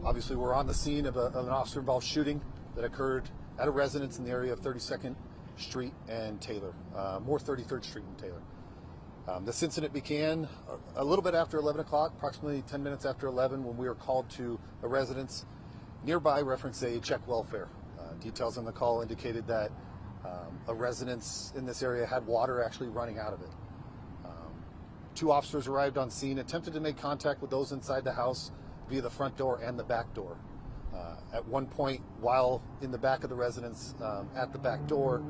Obviously, we're on the scene of an officer-involved shooting that occurred at a residence in the area of 32nd Street and Taylor, more 33rd Street and Taylor. This incident began a little bit after 11 o'clock, approximately 10 minutes after 11, when we were called to a residence nearby, reference a check welfare. Details on the call indicated that a residence in this area had water actually running out of it. Two officers arrived on scene, attempted to make contact with those inside the house via the front door and the back door. At one point, while in the back of the residence, at the back door,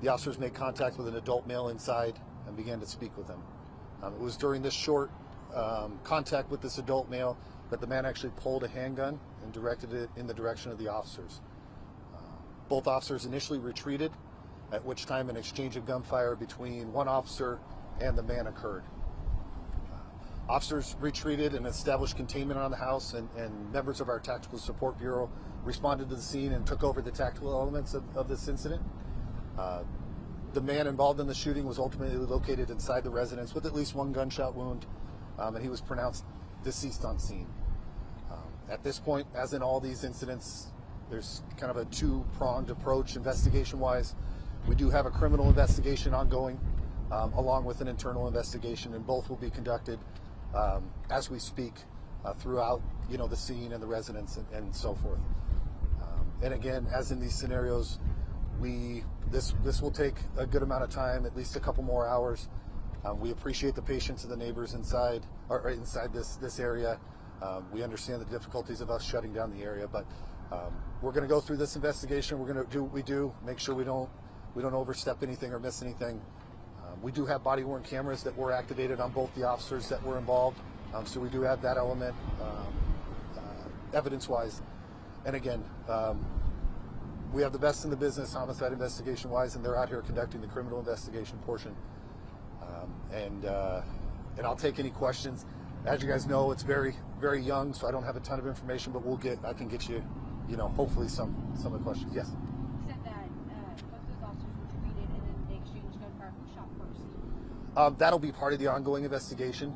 the officers made contact with an adult male inside and began to speak with him. It was during this short contact with this adult male that the man actually pulled a handgun and directed it in the direction of the officers. Both officers initially retreated, at which time an exchange of gunfire between one officer and the man occurred. Officers retreated and established containment on the house, and members of our Tactical Support Bureau responded to the scene and took over the tactical elements of this incident. The man involved in the shooting was ultimately located inside the residence with at least one gunshot wound, and he was pronounced deceased on scene. At this point, as in all these incidents, there's kind of a two-pronged approach investigation-wise. We do have a criminal investigation ongoing, along with an internal investigation, and both will be conducted as we speak throughout, the scene and the residence and so forth. And again, as in these scenarios, this will take a good amount of time, at least a couple more hours. We appreciate the patience of the neighbors inside this area. We understand the difficulties of us shutting down the area, but we're going to go through this investigation. We're going to do what we do, make sure we don't overstep anything or miss anything. We do have body-worn cameras that were activated on both the officers that were involved, so we do have that element evidence-wise. And again, we have the best in the business homicide investigation-wise, and they're out here conducting the criminal investigation portion. And I'll take any questions. As you guys know, it's very, very young, so I don't have a ton of information, but I can get you, hopefully some of the questions. Yes. You said that both those officers retreated and then they exchanged gunfire. Who shot first? That'll be part of the ongoing investigation.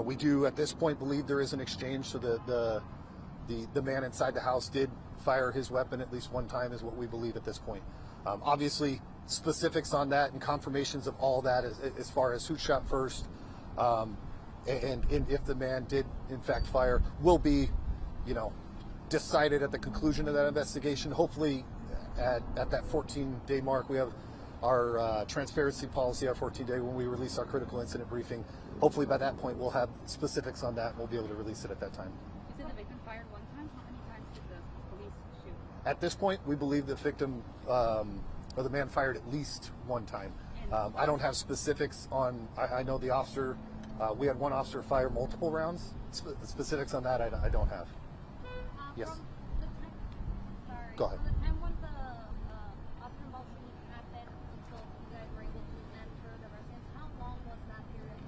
We do at this point believe there is an exchange, so the man inside the house did fire his weapon at least one time, is what we believe at this point. Obviously, specifics on that and confirmations of all that as far as who shot first, and if the man did in fact fire, will be, decided at the conclusion of that investigation. Hopefully, at that 14-day mark, we have our transparency policy, our 14-day, when we release our critical incident briefing. Hopefully, by that point, we'll have specifics on that, and we'll be able to release it at that time. You said the victim fired one time. How many times did the police shoot? At this point, we believe the victim or the man fired at least one time. I don't have specifics on. I know the officer. We had one officer fire multiple rounds. Specifics on that, I don't have. Yes. Go ahead. From the time when the officer involved shooting happened until you guys were able to enter the residence, how long was that period of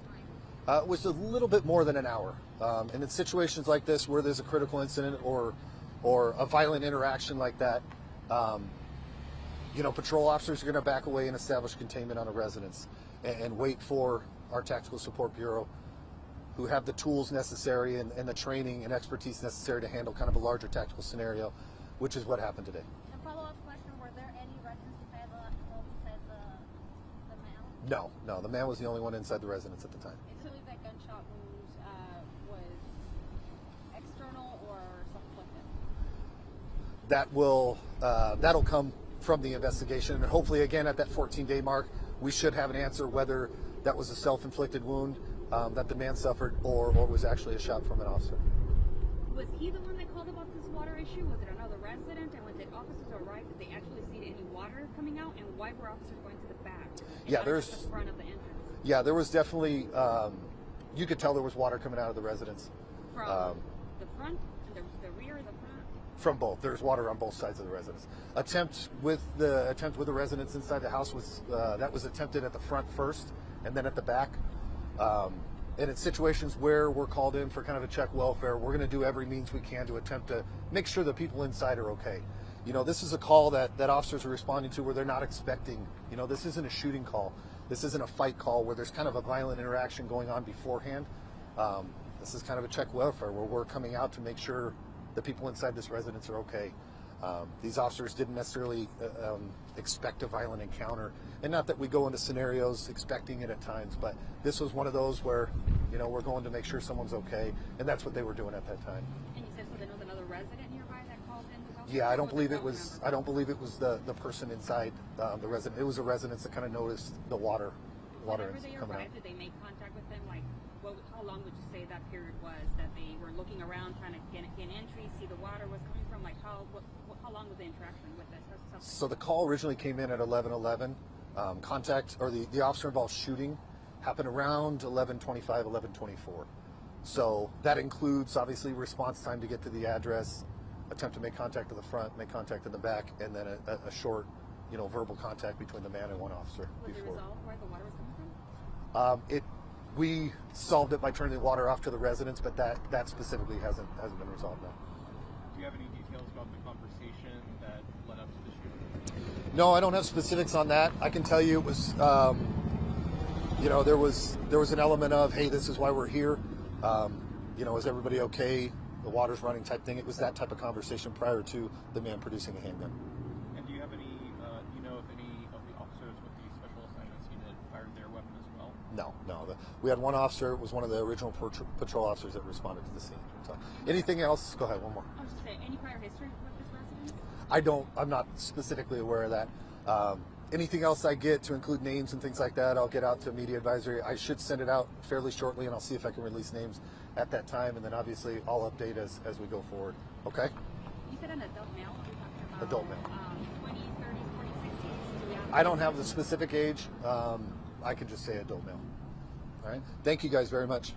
time? It was a little bit more than an hour. And in situations like this, where there's a critical incident or a violent interaction like that, patrol officers are going to back away and establish containment on a residence and wait for our Tactical Support Bureau, who have the tools necessary and the training and expertise necessary to handle kind of a larger tactical scenario, which is what happened today. A follow-up question, were there any residents besides the man? No, the man was the only one inside the residence at the time. So if that gunshot wound was external or self-inflicted? That'll come from the investigation, and hopefully, again, at that 14-day mark, we should have an answer whether that was a self-inflicted wound that the man suffered or was actually a shot from an officer. Was he the one that called about this water issue? Was it another resident? And when the officers arrived, did they actually see any water coming out? And why were officers going to the back? There's the front of the entrance. Yeah, there was definitely. You could tell there was water coming out of the residence. From the front, the rear, the front. From both. There's water on both sides of the residence. Attempt with the residents inside the house was attempted at the front first, and then at the back. And in situations where we're called in for kind of a check welfare, we're going to do every means we can to attempt to make sure the people inside are okay. This is a call that officers are responding to where they're not expecting. This isn't a shooting call. This isn't a fight call where there's kind of a violent interaction going on beforehand. This is kind of a check welfare where we're coming out to make sure the people inside this residence are okay. These officers didn't necessarily expect a violent encounter, and not that we go into scenarios expecting it at times, but this was one of those where, you know, we're going to make sure someone's okay, and that's what they were doing at that time. And you said so there was another resident nearby that called in to help? Yeah, I don't Or believe the it was. family I don't believe it was the person inside the resident. It was a resident that kind of noticed the water Whenever they coming out. arrived, did they make contact with them? Like, how long would you say that period was that they were looking around, trying to get an entry, see the water was coming from? Like, how long was the interaction with this suspect? So the call originally came in at 11:11. Contact or the officer involved shooting happened around 11:25, 11:24. So that includes obviously response time to get to the address, attempt to make contact to the front, make contact in the back, and then a short, you know, verbal contact between the man and one officer. Was it before. resolved where the water was coming from? We solved it by turning the water off to the residents, but that specifically hasn't been resolved now. Do you have any details about the conversation that led up to the shooting? No, I don't have specifics on that. I can tell you it was, you know, there was an element of, hey, this is why we're here. You know, is everybody okay? The water's running type thing. It was that type of conversation prior to the man producing a handgun. And do you have any, you know, if any of the officers with the special assignments unit fired their weapon as well? No. We had one officer. It was one of the original patrol officers that responded to the scene. So, anything else? Go ahead, one more. I was just saying, any prior history with this resident? I'm not specifically aware of that. Anything else I get to include names and things like that, I'll get out to media advisory. I should send it out fairly shortly, and I'll see if I can release names at that time, and then obviously I'll update as we go forward. Okay? You said an adult male? You're talking about, Adult male. 20s, 30s, 40s, 60s? Do we have I don't have the specific age. I can just say adult male. All right? Thank you guys very much.